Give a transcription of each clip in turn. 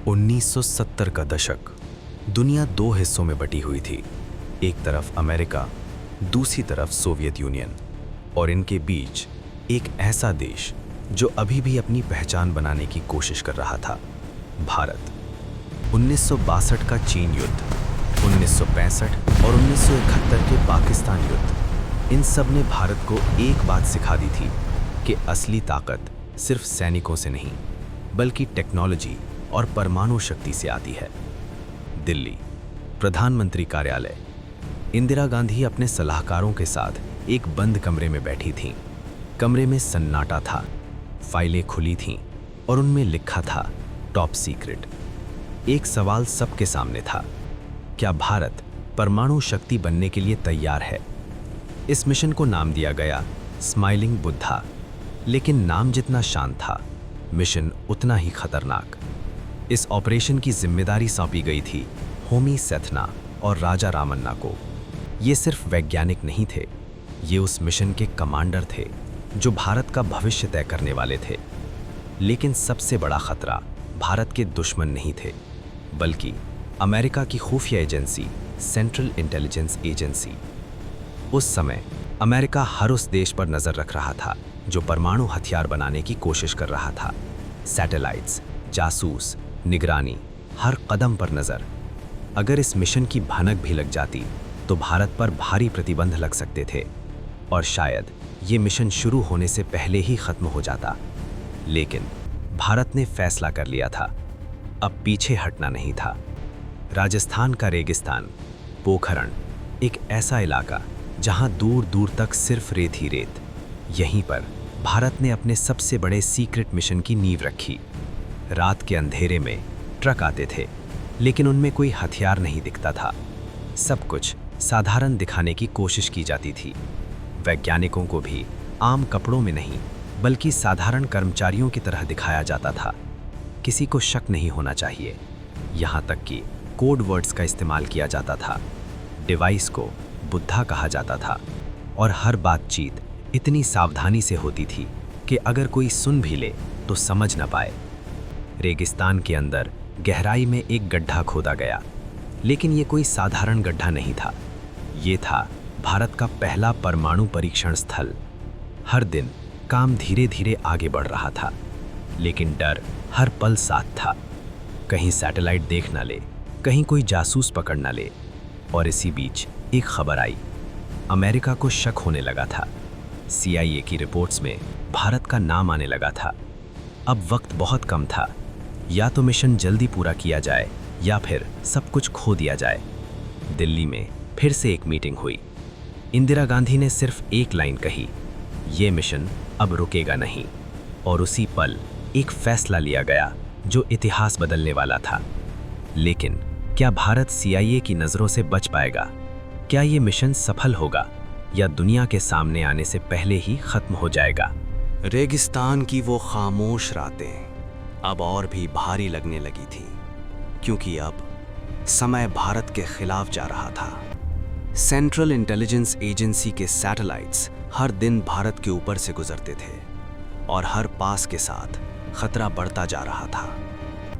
1970 का दशक। दुनिया दो हिस्सों में बटी हुई थी। एक तरफ अमेरिका, दूसरी तरफ सोवियत यूनियन, और इनके बीच एक ऐसा देश जो अभी भी अपनी पहचान बनाने की कोशिश कर रहा था, भारत। 1962 का चीन युद्ध, 1965 और 1971 के पाकिस्तान युद्ध, इन सब ने भारत को एक बात सिखा दी थी कि असली ताकत सिर्फ सैनिकों से नहीं, बल्कि टेक्नोलॉजी और परमाणु शक्ति से आती है। दिल्ली, प्रधानमंत्री कार्यालय। इंदिरा गांधी अपने सलाहकारों के साथ एक बंद कमरे में बैठी थीं। कमरे में सन्नाटा था, फाइलें खुली थीं और उनमें लिखा था टॉप सीक्रेट। एक सवाल सबके सामने था, क्या भारत परमाणु शक्ति बनने के लिए तैयार है? इस मिशन को नाम दिया गया स्माइलिंग बुद्धा, लेकिन नाम जितना शांत था, मिशन उतना ही खतरनाक। इस ऑपरेशन की जिम्मेदारी सौंपी गई थी होमी सेथना और राजा रामन्ना को। ये सिर्फ वैज्ञानिक नहीं थे, ये उस मिशन के कमांडर थे जो भारत का भविष्य तय करने वाले थे। लेकिन सबसे बड़ा खतरा भारत के दुश्मन नहीं थे, बल्कि अमेरिका की खुफिया एजेंसी, सेंट्रल इंटेलिजेंस एजेंसी। उस समय अमेरिका हर उस देश पर नजर रख रहा था जो परमाणु हथियार बनाने की कोशिश कर रहा था। सैटेलाइट्स, जासूस, निगरानी, हर कदम पर नजर। अगर इस मिशन की भनक भी लग जाती तो भारत पर भारी प्रतिबंध लग सकते थे और शायद ये मिशन शुरू होने से पहले ही खत्म हो जाता। लेकिन भारत ने फैसला कर लिया था, अब पीछे हटना नहीं था। राजस्थान का रेगिस्तान, पोखरण, एक ऐसा इलाका जहां दूर दूर तक सिर्फ रेत ही रेत। यहीं पर भारत ने अपने सबसे बड़े सीक्रेट मिशन की नींव रखी। रात के अंधेरे में ट्रक आते थे, लेकिन उनमें कोई हथियार नहीं दिखता था। सब कुछ साधारण दिखाने की कोशिश की जाती थी। वैज्ञानिकों को भी आम कपड़ों में नहीं, बल्कि साधारण कर्मचारियों की तरह दिखाया जाता था। किसी को शक नहीं होना चाहिए। यहाँ तक कि कोड वर्ड्स का इस्तेमाल किया जाता था। डिवाइस को बुद्धा कहा जाता था और हर बातचीत इतनी सावधानी से होती थी कि अगर कोई सुन भी ले तो समझ न पाए। रेगिस्तान के अंदर गहराई में एक गड्ढा खोदा गया, लेकिन ये कोई साधारण गड्ढा नहीं था। ये था भारत का पहला परमाणु परीक्षण स्थल। हर दिन काम धीरे धीरे आगे बढ़ रहा था, लेकिन डर हर पल साथ था। कहीं सैटेलाइट देख न ले, कहीं कोई जासूस पकड़ न ले। और इसी बीच एक खबर आई। अमेरिका को शक होने लगा था। CIA की रिपोर्ट्स में भारत का नाम आने लगा था। अब वक्त बहुत कम था, या तो मिशन जल्दी पूरा किया जाए या फिर सब कुछ खो दिया जाए। दिल्ली में फिर से एक मीटिंग हुई। इंदिरा गांधी ने सिर्फ एक लाइन कही, ये मिशन अब रुकेगा नहीं। और उसी पल एक फैसला लिया गया जो इतिहास बदलने वाला था। लेकिन क्या भारत CIA की नज़रों से बच पाएगा? क्या ये मिशन सफल होगा या दुनिया के सामने आने से पहले ही खत्म हो जाएगा? रेगिस्तान की वो खामोश रातें अब और भी भारी लगने लगी थी, क्योंकि अब समय भारत के खिलाफ जा रहा था। सेंट्रल इंटेलिजेंस एजेंसी के सैटेलाइट्स हर दिन भारत के ऊपर से गुजरते थे और हर पास के साथ खतरा बढ़ता जा रहा था।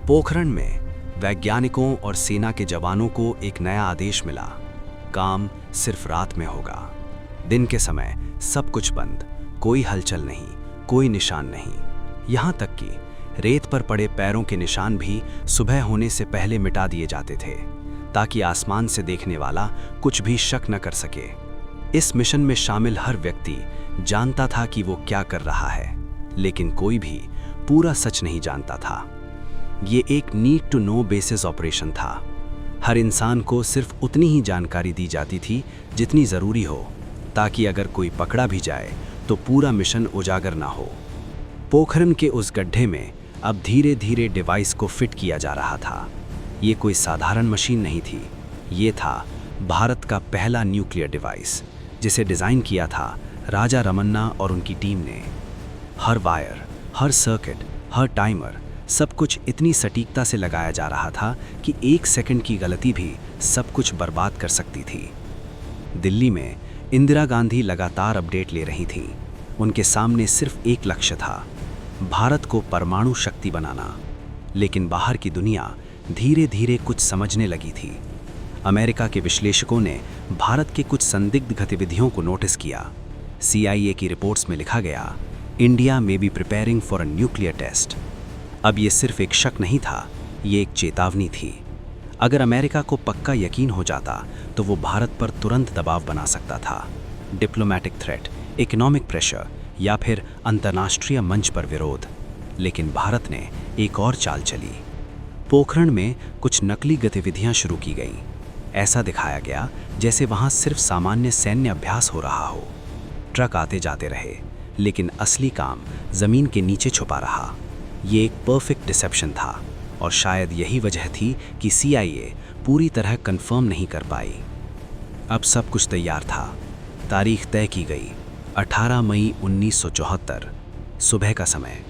पोखरण में वैज्ञानिकों और सेना के जवानों को एक नया आदेश मिला, काम सिर्फ रात में होगा। दिन के समय सब कुछ बंद, कोई हलचल नहीं, कोई निशान नहीं। यहाँ तक कि रेत पर पड़े पैरों के निशान भी सुबह होने से पहले मिटा दिए जाते थे, ताकि आसमान से देखने वाला कुछ भी शक न कर सके। इस मिशन में शामिल हर व्यक्ति जानता था कि वो क्या कर रहा है, लेकिन कोई भी पूरा सच नहीं जानता था। ये एक need to know basis operation था। हर इंसान को सिर्फ उतनी ही जानकारी दी जाती थी जितनी ज़रूरी हो, ताकि अगर कोई पकड़ा भी जाए तो पूरा मिशन उजागर ना हो। पोखरण के उस गड्ढे में अब धीरे धीरे डिवाइस को फिट किया जा रहा था। ये कोई साधारण मशीन नहीं थी, ये था भारत का पहला न्यूक्लियर डिवाइस, जिसे डिज़ाइन किया था राजा रमन्ना और उनकी टीम ने। हर वायर, हर सर्किट, हर टाइमर, सब कुछ इतनी सटीकता से लगाया जा रहा था कि एक सेकंड की गलती भी सब कुछ बर्बाद कर सकती थी। दिल्ली में इंदिरा गांधी लगातार अपडेट ले रही थीं। उनके सामने सिर्फ एक लक्ष्य था, भारत को परमाणु शक्ति बनाना। लेकिन बाहर की दुनिया धीरे धीरे कुछ समझने लगी थी। अमेरिका के विश्लेषकों ने भारत के कुछ संदिग्ध गतिविधियों को नोटिस किया। CIA की रिपोर्ट्स में लिखा गया, India may be preparing for a nuclear test. अब ये सिर्फ एक शक नहीं था, ये एक चेतावनी थी। अगर अमेरिका को पक्का यकीन हो जाता तो वो भारत पर तुरंत दबाव बना सकता था। डिप्लोमेटिक थ्रेट, इकोनॉमिक प्रेशर या फिर अंतर्राष्ट्रीय मंच पर विरोध। लेकिन भारत ने एक और चाल चली। पोखरण में कुछ नकली गतिविधियां शुरू की गईं। ऐसा दिखाया गया जैसे वहां सिर्फ सामान्य सैन्य अभ्यास हो रहा हो। ट्रक आते जाते रहे, लेकिन असली काम जमीन के नीचे छुपा रहा। ये एक परफेक्ट डिसेप्शन था और शायद यही वजह थी कि CIA पूरी तरह कंफर्म नहीं कर पाई। अब सब कुछ तैयार था। तारीख तय की गई, 18 मई 1974, सुबह का समय।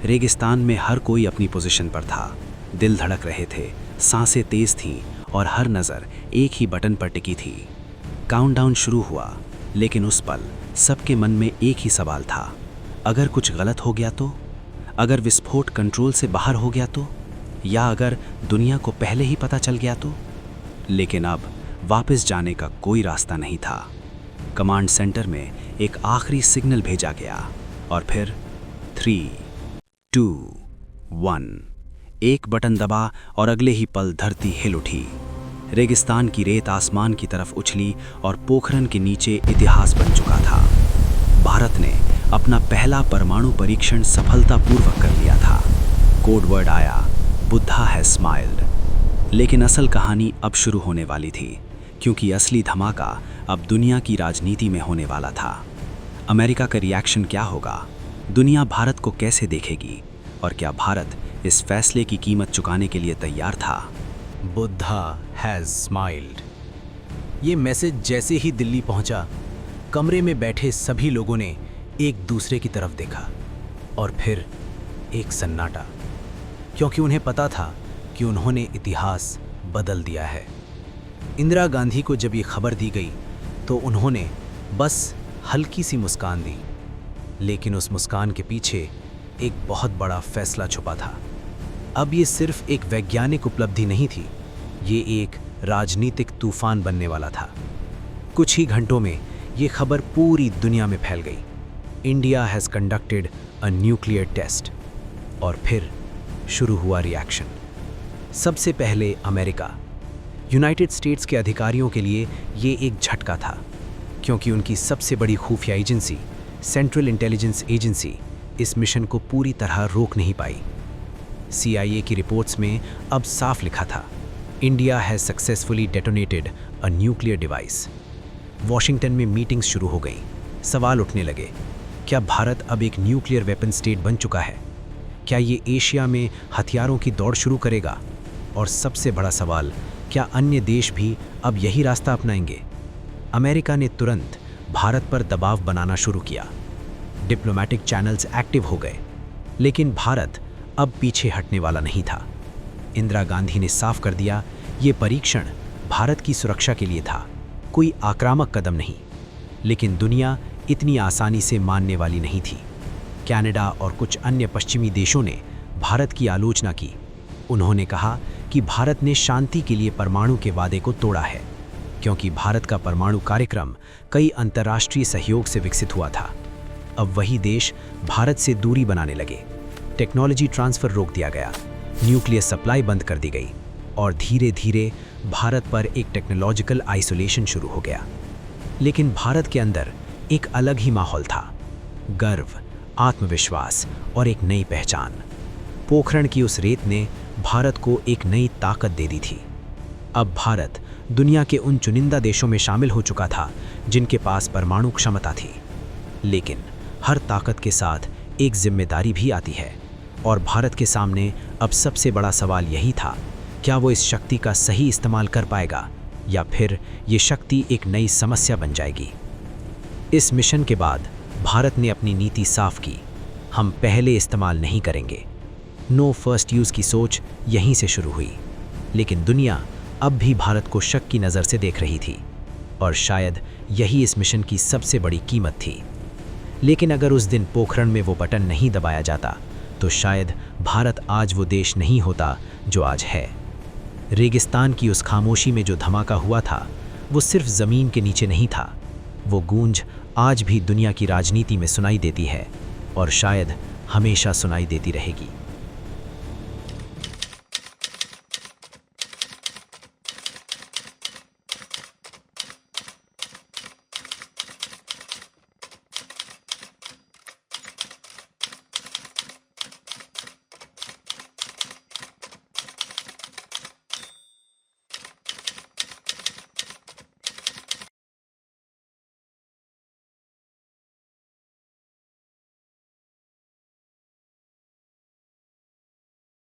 रेगिस्तान में हर कोई अपनी पोजीशन पर था। दिल धड़क रहे थे, सांसें तेज थीं और हर नज़र एक ही बटन पर टिकी थी। काउंटडाउन शुरू हुआ, लेकिन उस पल सबके मन में एक ही सवाल था, अगर कुछ गलत हो गया तो? अगर विस्फोट कंट्रोल से बाहर हो गया तो? या अगर दुनिया को पहले ही पता चल गया तो? लेकिन अब वापस जाने का कोई रास्ता नहीं था। कमांड सेंटर में एक आखिरी सिग्नल भेजा गया और फिर 3, 2, 1, एक बटन दबा और अगले ही पल धरती हिल उठी। रेगिस्तान की रेत आसमान की तरफ उछली और पोखरण के नीचे इतिहास बन चुका था। भारत ने अपना पहला परमाणु परीक्षण सफलतापूर्वक कर लिया था। कोड वर्ड आया, बुद्धा हैज स्माइल्ड। लेकिन असल कहानी अब शुरू होने वाली थी, क्योंकि असली धमाका अब दुनिया की राजनीति में होने वाला था। अमेरिका का रिएक्शन क्या होगा? दुनिया भारत को कैसे देखेगी? और क्या भारत इस फैसले की कीमत चुकाने के लिए तैयार था? Buddha has smiled. ये मैसेज जैसे ही दिल्ली पहुंचा, कमरे में बैठे सभी लोगों ने एक दूसरे की तरफ देखा और फिर एक सन्नाटा, क्योंकि उन्हें पता था कि उन्होंने इतिहास बदल दिया है। इंदिरा गांधी को जब ये खबर दी गई तो उन्होंने बस हल्की सी मुस्कान दी, लेकिन उस मुस्कान के पीछे एक बहुत बड़ा फैसला छुपा था। अब ये सिर्फ एक वैज्ञानिक उपलब्धि नहीं थी, ये एक राजनीतिक तूफान बनने वाला था। कुछ ही घंटों में ये खबर पूरी दुनिया में फैल गई। India has conducted a nuclear test. और फिर शुरू हुआ रिएक्शन। सबसे पहले अमेरिका, यूनाइटेड स्टेट्स के अधिकारियों के लिए ये एक झटका था, क्योंकि उनकी सबसे बड़ी खुफिया एजेंसी सेंट्रल इंटेलिजेंस एजेंसी इस मिशन को पूरी तरह रोक नहीं पाई। CIA की रिपोर्ट्स में अब साफ लिखा था, India has successfully detonated a nuclear device. Washington में मीटिंग्स शुरू हो गई। सवाल उठने लगे, क्या भारत अब एक न्यूक्लियर वेपन स्टेट बन चुका है? क्या ये एशिया में हथियारों की दौड़ शुरू करेगा? और सबसे बड़ा सवाल, क्या अन्य देश भी अब यही रास्ता अपनाएंगे? अमेरिका ने तुरंत भारत पर दबाव बनाना शुरू किया। डिप्लोमेटिक चैनल्स एक्टिव हो गए, लेकिन भारत अब पीछे हटने वाला नहीं था। इंदिरा गांधी ने साफ कर दिया, ये परीक्षण भारत की सुरक्षा के लिए था, कोई आक्रामक कदम नहीं। लेकिन दुनिया इतनी आसानी से मानने वाली नहीं थी। कनाडा और कुछ अन्य पश्चिमी देशों ने भारत की आलोचना की। उन्होंने कहा कि भारत ने शांति के लिए परमाणु के वादे को तोड़ा है, क्योंकि भारत का परमाणु कार्यक्रम कई अंतर्राष्ट्रीय सहयोग से विकसित हुआ था। अब वही देश भारत से दूरी बनाने लगे। टेक्नोलॉजी ट्रांसफ़र रोक दिया गया, न्यूक्लियर सप्लाई बंद कर दी गई और धीरे धीरे भारत पर एक टेक्नोलॉजिकल आइसोलेशन शुरू हो गया। लेकिन भारत के अंदर एक अलग ही माहौल था, गर्व, आत्मविश्वास और एक नई पहचान। पोखरण की उस रेत ने भारत को एक नई ताकत दे दी थी। अब भारत दुनिया के उन चुनिंदा देशों में शामिल हो चुका था जिनके पास परमाणु क्षमता थी। लेकिन हर ताकत के साथ एक जिम्मेदारी भी आती है, और भारत के सामने अब सबसे बड़ा सवाल यही था, क्या वो इस शक्ति का सही इस्तेमाल कर पाएगा या फिर ये शक्ति एक नई समस्या बन जाएगी। इस मिशन के बाद भारत ने अपनी नीति साफ की, हम पहले इस्तेमाल नहीं करेंगे। नो फर्स्ट यूज़ की सोच यहीं से शुरू हुई। लेकिन दुनिया अब भी भारत को शक की नज़र से देख रही थी, और शायद यही इस मिशन की सबसे बड़ी कीमत थी। लेकिन अगर उस दिन पोखरण में वो बटन नहीं दबाया जाता तो शायद भारत आज वो देश नहीं होता जो आज है। रेगिस्तान की उस खामोशी में जो धमाका हुआ था, वो सिर्फ ज़मीन के नीचे नहीं था। वो गूंज आज भी दुनिया की राजनीति में सुनाई देती है और शायद हमेशा सुनाई देती रहेगी।